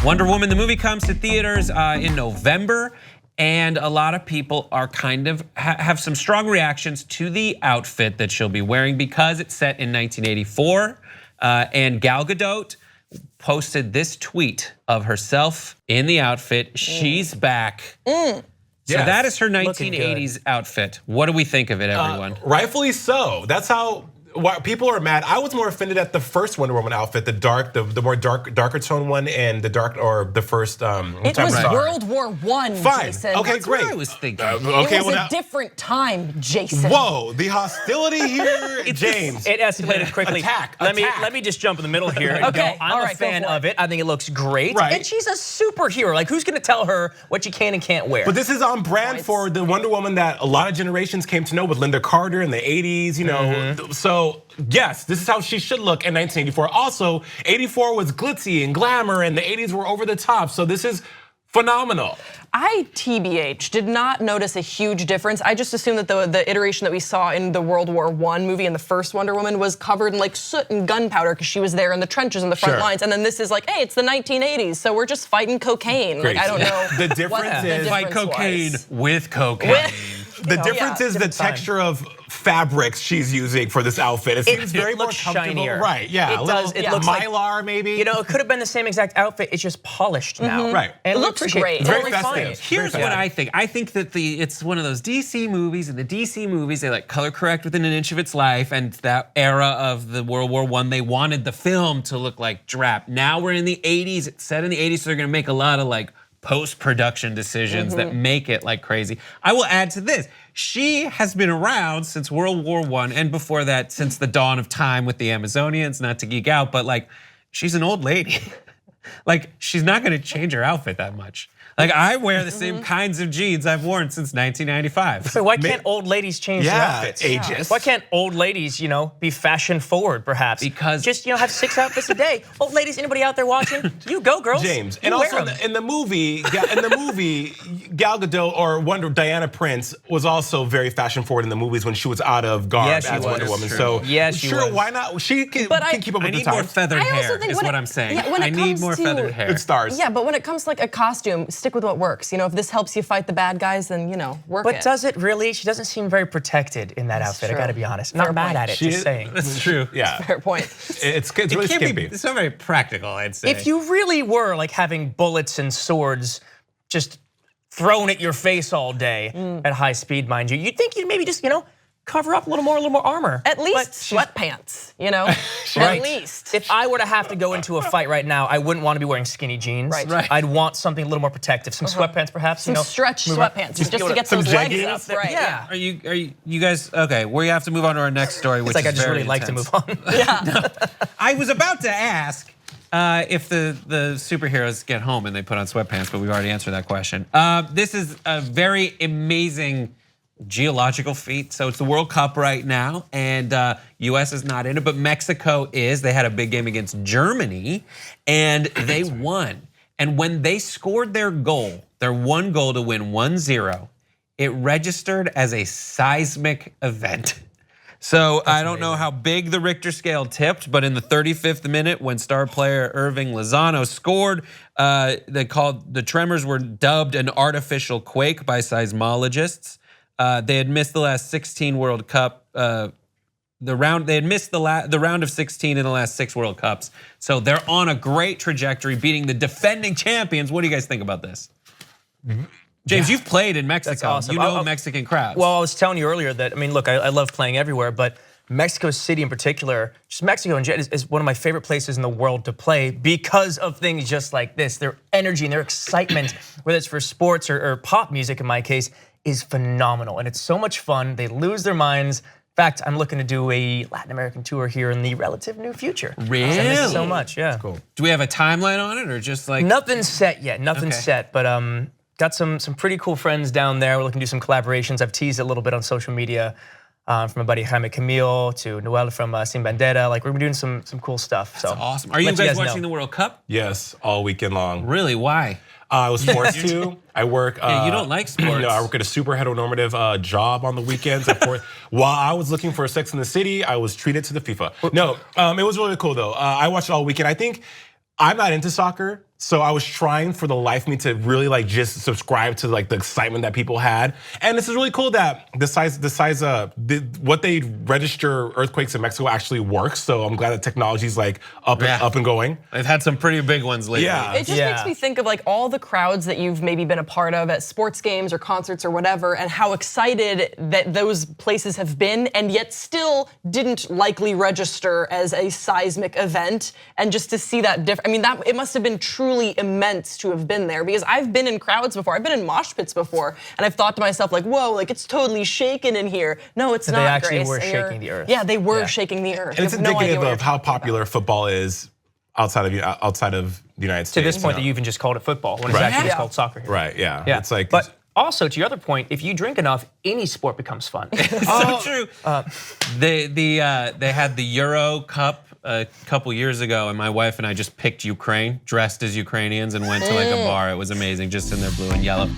Wonder Woman, the movie comes to theaters in November, and a lot of people are kind of have some strong reactions to the outfit that she'll be wearing because it's set in 1984. And Gal Gadot posted this tweet of herself in the outfit. She's back. So that is her 1980s outfit. What do we think of it, everyone? Rightfully so. That's how people are mad. I was more offended at the first Wonder Woman outfit, the more darker tone one, and the first. It was World War I. Fine. Jason. Okay, That's great. what I was thinking. Okay, it was a different time, Jason. Whoa, the hostility here, James. It escalated quickly. Let me just jump in the middle here and go. I'm a fan of it. I think it looks great. Right. And she's a superhero. Like, who's gonna tell her what she can and can't wear? But this is on brand for the Wonder Woman that a lot of generations came to know with Linda Carter in the 80s, you know. So yes, this is how she should look in 1984. Also, 84 was glitzy and glamour and the 80s were over the top. So this is phenomenal. I, TBH, did not notice a huge difference. I just assumed that the iteration that we saw in the World War I movie and the first Wonder Woman was covered in like soot and gunpowder because she was there in the trenches in the front lines. And then this is like, hey, it's the 1980s, so we're just fighting cocaine. Like, I don't know. The difference is fight cocaine with cocaine. The difference is the texture of fabrics she's using for this outfit. It seems very more comfortable. Shinier. Right, yeah. It does. It looks Mylar, like, maybe. You know, it could have been the same exact outfit. It's just polished now. Right. And it looks great. Very Totally festive. fine. Here's what I think. I think that it's one of those DC movies, and the DC movies, they like color correct within an inch of its life, and that era of the World War I, they wanted the film to look like drap. Now we're in the 80s, it's set in the 80s, so they're gonna make a lot of like post-production decisions that make it like crazy. I will add to this. She has been around since World War I, and before that, since the dawn of time with the Amazonians, not to geek out, but like, she's an old lady. Like, she's not gonna change her outfit that much. Like, I wear the same kinds of jeans I've worn since 1995. So why can't old ladies change their outfits? Ageist. Why can't old ladies, be fashion forward, perhaps? Because just have 6 outfits a day. Old ladies, anybody out there watching? You go, girls. James, You and wear also them. in the movie, Gal Gadot or Diana Prince was also very fashion forward in the movies when she was out of garb as Wonder Woman. So sure, why not? She can keep up with the I need times. more feathered hair, is what I'm saying. I need more feathered hair. Good stars. Yeah, but when it comes to like a costume, stick with what works. If this helps you fight the bad guys, then work it. But does it really? She doesn't seem very protected in that outfit. true. I gotta be honest. Fair Not mad point. at it, just saying. That's true. Yeah. Fair point. It's really skimpy. It's not very practical, I'd say. If you really were like having bullets and swords just thrown at your face all day at high speed, mind you, you'd think you'd maybe just, cover up a little more armor. At least sweatpants, At least. If I were to have to go into a fight right now, I wouldn't want to be wearing skinny jeans. Right. I'd want something a little more protective. Some sweatpants, perhaps. Some stretch sweatpants, just to get some those legs jeggings. up. Right. Yeah. Are you guys okay? We have to move on to our next story, which It's like I is just very really like to intense. move on. Yeah. I was about to ask if the superheroes get home and they put on sweatpants, but we've already answered that question. This is a very amazing geological feat. So it's the World Cup right now, and US is not in it, but Mexico is. They had a big game against Germany, and they won. And when they scored their one goal to win 1-0, it registered as a seismic event. So I don't know how big the Richter scale tipped, but in the 35th minute, when star player Irving Lozano scored, the tremors were dubbed an artificial quake by seismologists. They had missed the last 16 World Cup. They had missed the round of 16 in the last 6 World Cups. So they're on a great trajectory, beating the defending champions. What do you guys think about this? James, you've played in Mexico. That's awesome. You know Mexican crowds. Well, I was telling you earlier that, look, I love playing everywhere, but Mexico City in particular, just Mexico in general, is one of my favorite places in the world to play because of things just like this. Their energy and their excitement, whether it's for sports or pop music in my case, is phenomenal. And it's so much fun. They lose their minds. In fact, I'm looking to do a Latin American tour here in the relative near future. Really? So I miss it so much, yeah. Cool. Do we have a timeline on it, or just like Nothing's set yet, nothing's set, but got some pretty cool friends down there. We're looking to do some collaborations. I've teased a little bit on social media, from my buddy Jaime Camille to Noel from Sin Bandera. Like, we're doing some cool stuff. That's awesome. Are you guys watching the World Cup? Yes, all weekend long. Really? Why? I was forced to. I work. Yeah, you don't like sports. No, I work at a super heteronormative job on the weekends. While I was looking for Sex in the City, I was treated to the FIFA. No, it was really cool though. I watched it all weekend. I think I'm not into soccer. So I was trying for the life of me to really like just subscribe to like the excitement that people had. And this is really cool that what they register earthquakes in Mexico actually works. So I'm glad that technology's like up and going. They've had some pretty big ones lately. Yeah. It just makes me think of like all the crowds that you've maybe been a part of at sports games or concerts or whatever, and how excited that those places have been, and yet still didn't likely register as a seismic event. And just to see that I mean, it must have been truly immense to have been there, because I've been in crowds before. I've been in mosh pits before, and I've thought to myself like, whoa, like it's totally shaking in here. No, it's not, They actually Grace. were And shaking the earth. Yeah, they were shaking the earth. And it's You have no idea indicative what you're of how talking about. popular football is outside of the United States. To this point, that you even just called it football when it's actually just called soccer. Here. Right, yeah. Yeah. It's like, but also to your other point, if you drink enough, any sport becomes fun. So true. They had the Euro Cup a couple years ago, and my wife and I just picked Ukraine, dressed as Ukrainians, and went to like a bar. It was amazing, just in their blue and yellow.